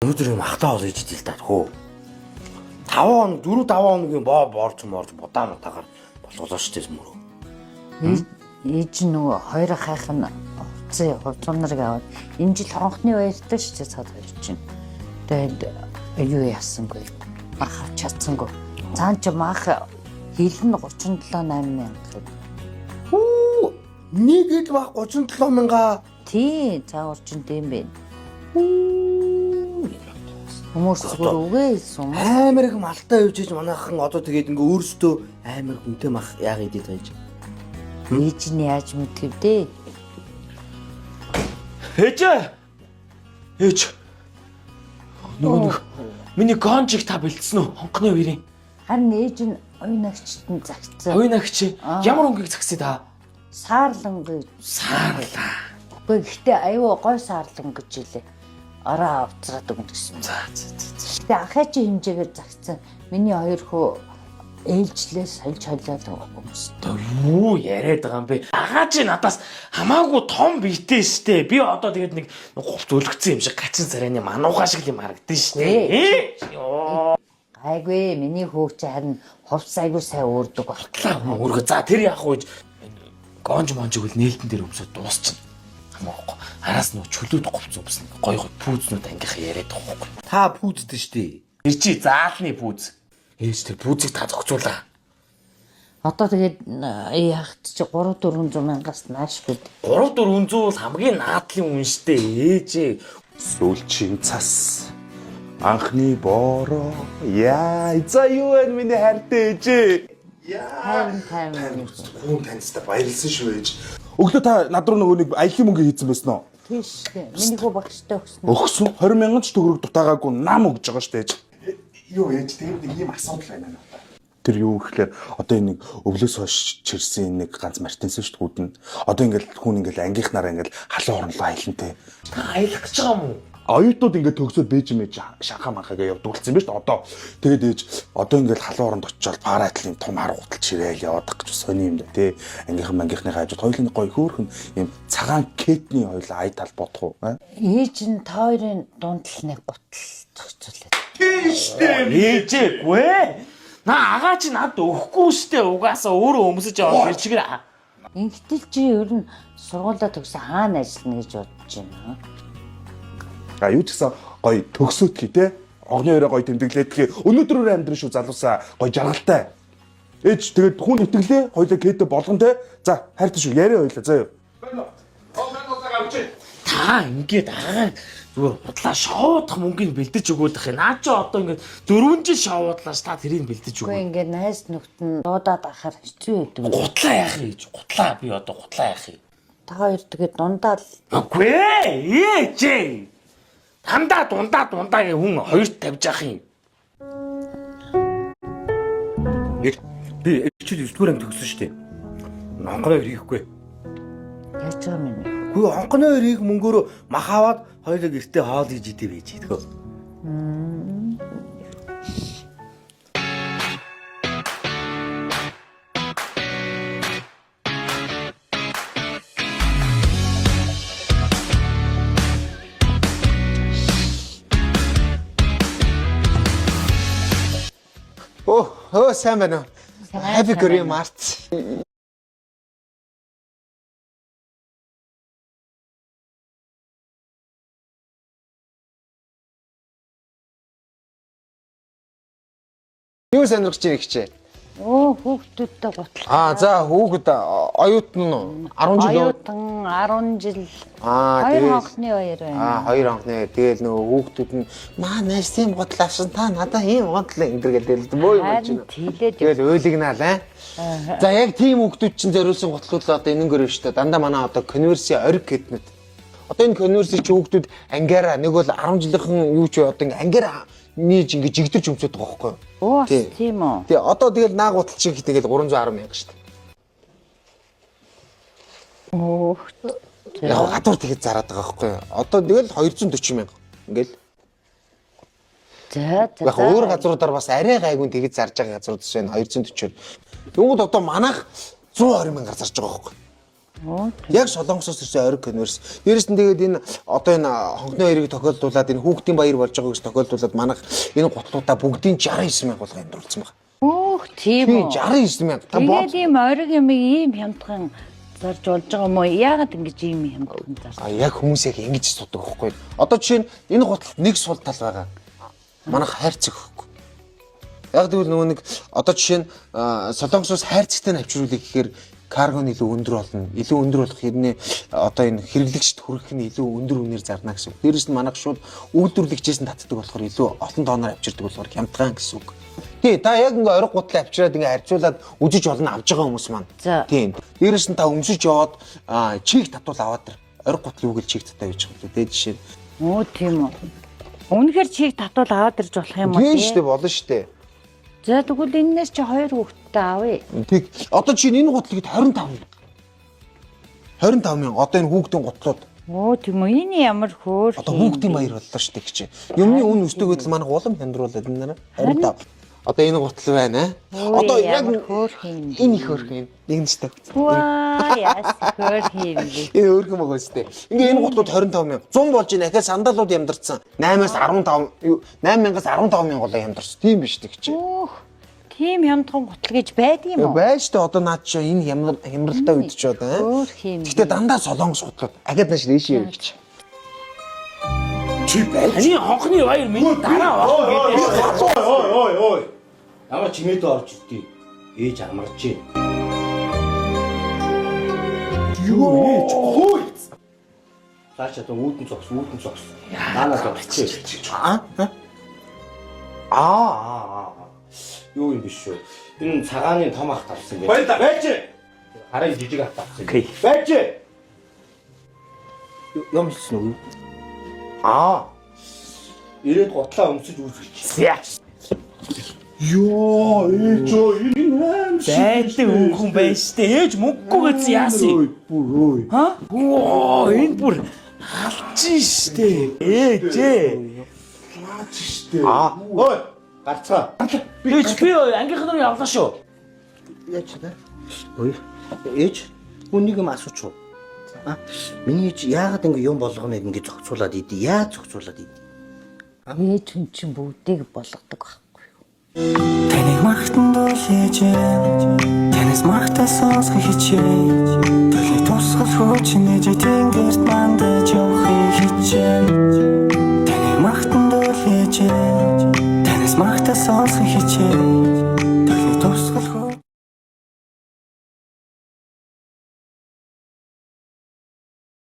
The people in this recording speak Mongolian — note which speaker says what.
Speaker 1: Өнөөдөр юм ахтаа бол ижил та хөө. 5 хоног 4-5 хоногийн борч бодаагаар болголоо шүү дээ мөрөө.
Speaker 2: Ээж нөгөө хоёр хайх нь уцаа хувцас нарыг аваад энэ жил хонхны баяртай шүү дээ цаад хоёр чинь. Тэгээд юу яасангүй. Мах авч чадсангүй. Цаан ч мах хилэн 37,8 мянга.
Speaker 1: Хүү нэг ил баг 37 мянга.
Speaker 2: Тий, цаагаар чинь тийм бэ. Хүмүүс зүгээр үгээ хэлсэн.
Speaker 1: Амар их малтай явж манайхан одоо тэгээд ингээ өөрсдөө амар хүнтэй мах яаг идэт байж.
Speaker 2: Ээж нь яаж мэдгэв дээ.
Speaker 3: Ээж. Нөгөө миний гонжиг та бэлдсэн үү? Хонхны үерийн.
Speaker 2: Харин ээж нь уйнагчд нь загцсан.
Speaker 3: Уйнагч. Ямар өнгийг загсаа та?
Speaker 2: Саарлан гэж.
Speaker 3: Саарлаа.
Speaker 2: Гэхдээ аюу гой саарлан гэж хэлээ. Араа авцраад өгнө гэсэн.
Speaker 3: За.
Speaker 2: Гэтэ ахаа чи хэмжээгээр загцсан. Миний хоёр хөө ээлжлээс сольж хойлоод өмсдөө.
Speaker 3: Юу яриад байгаа юм бэ? Агаа чи надаас хамаагүй том биетэй штэ. Би одоо тэгээд нэг хувц өлгцэн юм шиг гачин царайны мануугаа шиг юм харагдсан штэ.
Speaker 2: Гайгүй миний хөөч харин хувц айгуу сайн өөрдөг болтлаа.
Speaker 3: Өөргөө за тэр яах вэ? Гонж монжиг үл нээлтэн дээр өмсөд дуусчихна. Хамаагүй. Араас нь чөлөөд говц өмснө. Гой пүүзнүүд ангийнх яриад байгаа байхгүй.
Speaker 1: Та пүүзтэй шүү дээ.
Speaker 3: Тэр чи заалны пүүз. Ээж тэр пүүзийг та зохицуулаа.
Speaker 2: Одоо тэгээд яах чи 3-400 мянгаас наашгүй.
Speaker 3: 3-400 бол хамгийн наадлын үн штэ ээжээ.
Speaker 4: Сүүлчийн цас анхны бороо яа за юу вэ миний хайртай ээжээ.
Speaker 2: Тайван.
Speaker 4: Хүн таньцтай баярлсан шүү ээж. Өглөө та над руу нөгөө нэг аялын мөнгө хийцэн байсан уу?
Speaker 2: Тийш. Миний хөө багштай өгсөн.
Speaker 4: Өгсөн 20 мянган ч төгрөг дутаагаагүй нам өгж байгаа шүү дээ ээж. Юу ээж тийм нэг юм асуудал байна надад. Тэр юу гэхээр одоо энэ нэг өвлөөс хойш чирсэн нэг ганц мартинсан шүү дээ гүдэн. Одоо ингээл хүн ингээл ангийнхнаараа ингээл халуун оронлоо аялантай.
Speaker 3: Та аялах гэж байгаа юм уу?
Speaker 4: Оюутнууд ингээд төгсөөд бэж мэж шанхаа манхагаа явуулсан юм ба шүү дээ. Одоо тэгээд ээж одоо ингээд халуун оронд очиод паратлын том хар гутал чирээл яваад гэж сони юм да тий. Ангийнхны хажууд хоёулын гоё хөөхөн юм цагаан кетний хоёул ая тал бодох уу?
Speaker 2: Ээж нь та хоёрын дунд л нэг гутал зохицуулаад.
Speaker 3: Ээжээгүй. Наа агаа чи надад өгөхгүй штэ угаасаа өөрөө өмсөж аваад тэр чигээр.
Speaker 2: Ингэтэл чи ер нь сургуулаа төгсөн хаана ажиллана гэж бодож байна?
Speaker 4: А юу ч гэсэн гоё төгсөөд хий те. Огны өрөө гоё тэмдэглээд хий. Өнөөдрөөр амьдрын шүү залуусаа гоё жаргалтай. Ээж тэгээд хүн итгэлээ хоёлаа кэдэ болгон те. За хайртай шүү яриа хоёлаа заа юу.
Speaker 3: Та ингээд агаа зүгээр худлаа шоудах мөнгөний бэлдэж өгөөд ах юм. Наа чи одоо ингээд 4 жил шоудлааш та тэрийг бэлдэж
Speaker 2: Үгүй
Speaker 3: өгөө.
Speaker 2: ингээд найз нөхд нь дуудаад ахаар хэцүү байдаг.
Speaker 3: Гутлаа яах юм ээж? Гутлаа би одоо гутлаа яах юм?
Speaker 2: Та хоёр тэгээд дундаа л
Speaker 3: Үгүй ээжээ. Дандаа дундаагийн хүн хоёрт тавьж явах юм.
Speaker 1: Би ичүүд 9-р анги төгссөн шүү дээ. Хонхны хоёр хийхгүй.
Speaker 2: яаж байгаа юм бэ?
Speaker 1: Хүү хонхны хоёр хийх мөнгөөрөө мах аваад хоёулаа гэртээ хоол хийж идэ байж идэгөө.
Speaker 5: Оо сайн байна уу? Happy Korean Mart. Юу сонирхож ирэх хичээ?
Speaker 2: Хүүхдүүдтэй гутал.
Speaker 5: За хүүхэд оюутан нь 10 жил.
Speaker 2: Оюутан 10 жил.
Speaker 5: Тэгээд
Speaker 2: Хоёр хонхны хоёр байна.
Speaker 5: хоёр онхны. Тэгэл нөгөө хүүхдүүд нь маа найс тийм гутал авсан та надаа ийм гутал ингэр гэдэг бөө юм
Speaker 2: Харин
Speaker 5: чинь.
Speaker 2: тийлээд
Speaker 5: Тэгэл ойлгнаал За яг тийм хүүхдүүд чинь зориулсан гутлууд одоо энэнгөр шүү дээ. Дандаа манай одоо конверси ориг гэднэд. Одоо энэ конверси чи хүүхдүүд ангиараа нэг бол 10 жилийнхэн юу ч одоо ингээ ангиараа нээж ингээ жигдэрч өмсөд байгаа байхгүй юу?
Speaker 2: Оо тийм үү.
Speaker 5: Тий одоо тэгэл наа гутал шиг тэгэл 310 мянга шүү дээ.
Speaker 2: Оо.
Speaker 5: Яг гадуур тэгээд зараад байгаа байхгүй юу? Одоо тэгэл 240 мянга. Ингээл.
Speaker 2: За.
Speaker 5: Яг өөр газруудаар бас арай гайгүй тэгээд зарж байгаа газрууд байна 240-оор. Тэнгүүд одоо манайх 120 мянгаар зарж байгаа байхгүй юу? Яг Солонгосоос ирсэн ориг конверс. Дээрээс нь тэгээд энэ одоо энэ хонхны хоёрыг тохиолдуулаад энэ хүүхдийн баяр болж байгааг тохиолдуулаад манайх энэ гутлуудаа бүгдийн 69 мянга болгоо амжуулсан байна.
Speaker 2: Тийм үү.
Speaker 5: 69 мянга.
Speaker 2: Тэгээд ийм ориг юм ийм хямдхан зарж болж байгаа юм уу? Яагаад ингэж ийм хямдхан зарж?
Speaker 5: Яг хүмүүс яг ингэж судаг байхгүй. Одоо жишээ нь энэ гутлд нэг сул тал байгаа. Манайх хайрцаг өгөхгүй. Яг тэгвэл нөгөө нэг одоо жишээ нь Солонгосоос хайрцагтай авчруулъя гэхээр карго нь илүү өндөр болно. Илүү өндөр болох хэрнээ одоо энэ хэрэглэгчд хүрэх нь илүү өндөр үнээр зарна гэсэн үг. Дээрээс нь манайх шууд өгдүрлэгчээс нь татдаг болохоор илүү олон тооноор авчирдаг болохоор хямдгаан гэсэн үг. Тий, та яг ингээ ориг гутлаа авчираад ингээ харьцуулаад үжиж олно авж байгаа хүмүүс маань. Тийм. Дээрээс нь та өмсөж яваад чийг татвал аваад ир. Ориг гутлын үгэл чийг татаа байж байгаа юм дээ жишээ нь.
Speaker 2: Тийм үү. Үнэхээр чийг татвал аваад ирж болох юм уу?
Speaker 5: Тийм шүү дээ, болно шүү дээ.
Speaker 2: За тэгвэл энэс чи 2 хүүхэдтэй авъя.
Speaker 5: Тэг. Одоо чи энэ гутлыг 25 мянга. 25 мянга. Одоо энэ хүүхдийн гутлууд.
Speaker 2: Тийм үү. Энэ ямар хөөр.
Speaker 5: Одоо хүүхдийн баяр боллоо шүү дээ гэж. Юмны үн өсдөг байдал манайх улам хямдруулаад энэ нараа. 25. Одоо энэ гутал байна. Одоо яг
Speaker 2: хөөр юм.
Speaker 5: Энэ их хөөрх юм. Нэг нь шүү дээ.
Speaker 2: Ваа яас хөөр юм.
Speaker 5: Энэ хөөрх юм байгаа шүү дээ. Ингээ энэ гутлууд 25 мянга. 100 болж ийн ахаа сандалууд ямдарсан. 8-аас 15 8-аас 15 мянга болоо ямдарсан. Тийм биш дээ гэж.
Speaker 2: Тийм хямдхан гутал гэж байдаг юм уу?
Speaker 5: Байж дээ одоо наад чи энэ хямралтай үед ч одоо. Гэтэ дандаа Солонгос гутлууд агад нааш дэшээ гэж.
Speaker 1: Чи байж.
Speaker 3: Таны хонхны баяр миний дараа баг гэдэг.
Speaker 1: Ой. Ямар чимээд орж идэв. Ээж амарч ээ. Юу ээж хөөе. Цаашаа то үүдэн зогс. Наанаа зогсчих. Юу юм биш үү? Энэ цагааны том ах тавсан гэж. Байж. Хараа жижиг ах тавсан. Байж. Юм хэлсэн үү? Ирээд готлаа өмсөж үзчих. Ёо, ээж энэ
Speaker 3: Зайлын өнгөн байж тээ. Ээж мөнгөгөөс яасан? Ха? Оо, энэ бүр халчин штэ. Ээж.
Speaker 1: Ой, гарцгаа.
Speaker 3: Ээж би ангийнхан руу явлаа шүү.
Speaker 1: Яаж вэ? Ой, ээж үнийг юм асууч уу? Миний ээж яагаад ингэ юм болгоныг ингэ зохицуулаад идэв? Яаж зохицуулаад идэв?
Speaker 2: Ээж хүн чинь бүгдийг болгодог байхгүй юу?
Speaker 6: Таныг магтан дуулж танаас магтаа сонсох хичээ. Төлөй тусгал хөөч нэж тэнгэрт мандаж явахыг хичээ. Таныг магтан дуулж танаас магтаа сонсох хичээ.